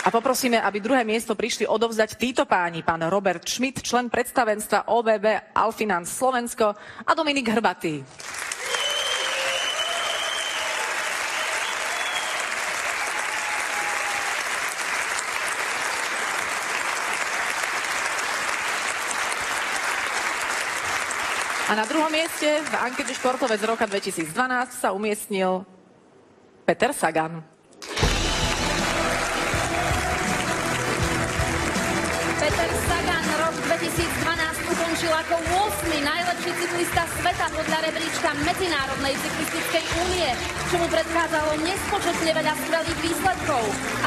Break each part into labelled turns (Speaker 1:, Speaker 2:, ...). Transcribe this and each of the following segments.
Speaker 1: A poprosíme, aby druhé miesto prišli odovzdať títo páni, pán Robert Schmidt, člen predstavenstva OBB Alfinans Slovensko a Dominik Hrbatý. A na druhom mieste v ankete Športovec roka 2012 sa umiestnil Peter Sagan.
Speaker 2: Peter Sagan rok 2012 ukončil ako 8. najlepší cyklista sveta podľa rebríčka Medzinárodnej cyklistickej únie, čomu predchádzalo nespočetne veľa skvelých výsledkov.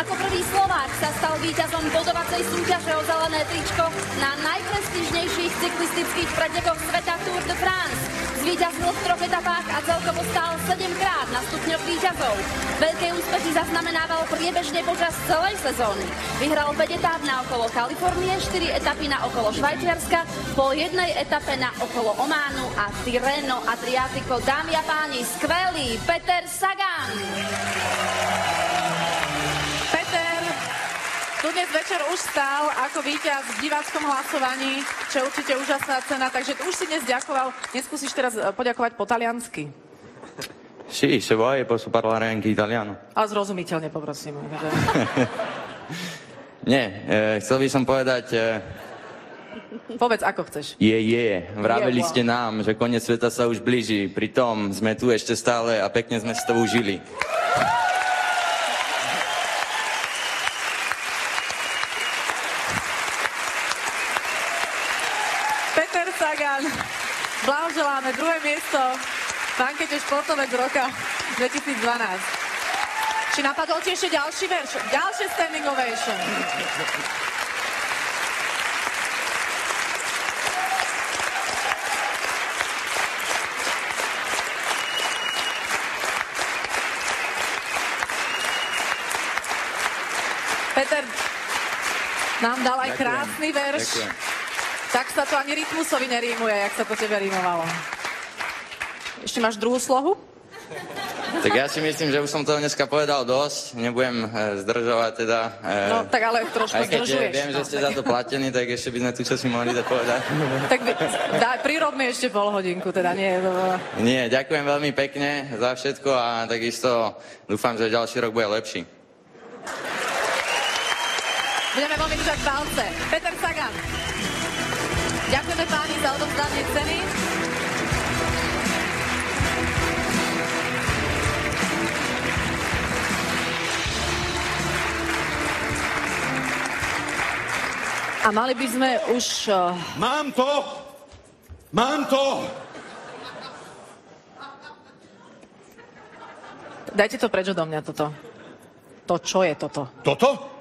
Speaker 2: Ako prvý Slovák sa stal víťazom bodovacej súťaže o zelené tričko na najprestížnejších cyklistických pretekoch sveta Tour de France. Zvíťazil v 3 etapách a celkovo stál 7-krát na stupňoch víťazov. Veľké úspechy zaznamenával priebežne počas celej sezóny. Vyhral 5 etáp na okolo Kalifornie, 4 etapy na okolo Švajčiarska, po 1 etape na okolo Ománu a Tirreno Adriatico. Dámy a páni, skvelý Peter Sagan!
Speaker 1: Peter tu dnes večer už stál ako víťaz v diváckom hlasovaní, čo je určite úžasná cena, takže už si dnes ďakoval. Neskúsiš teraz poďakovať po taliansky?
Speaker 3: Sì, se vuoi posso parlare anche italiano.
Speaker 1: Ale zrozumiteľne poprosím.
Speaker 3: Nie, chcel by som povedať...
Speaker 1: Povedz, ako chceš.
Speaker 3: Vraveli ste nám, že koniec sveta sa už blíži, pritom sme tu ešte stále a pekne sme si to užili.
Speaker 1: Peter Sagan, blahoželáme druhé miesto v ankete Športovec roka 2012. Či napadol ti ešte ďalší verš? Ďalšie standing ovation. Peter nám dal aj krásny verš.
Speaker 3: Ďakujem.
Speaker 1: Tak sa to ani rytmusovi nerímuje, jak sa to tebe rímovalo. Ešte máš druhú slohu?
Speaker 3: Tak ja si myslím, že už som toho dneska povedal dosť, nebudem zdržovať teda.
Speaker 1: No, tak ale trošku zdržuješ.
Speaker 3: Aj keď viem, že ste za to platení, tak ešte by sme tu čo si mohli dať povedať.
Speaker 1: Tak prirob mi ešte pol hodinku, teda nie.
Speaker 3: Nie, ďakujem veľmi pekne za všetko a takisto dúfam, že ďalší rok bude lepší.
Speaker 1: Budeme veľmi držať palce. Peter Sagan. Ďakujeme páni za odovzdanie ceny. A mali by sme už...
Speaker 4: Mám to!
Speaker 1: Dajte to preč odo mňa, toto. To, čo je toto?
Speaker 4: Toto?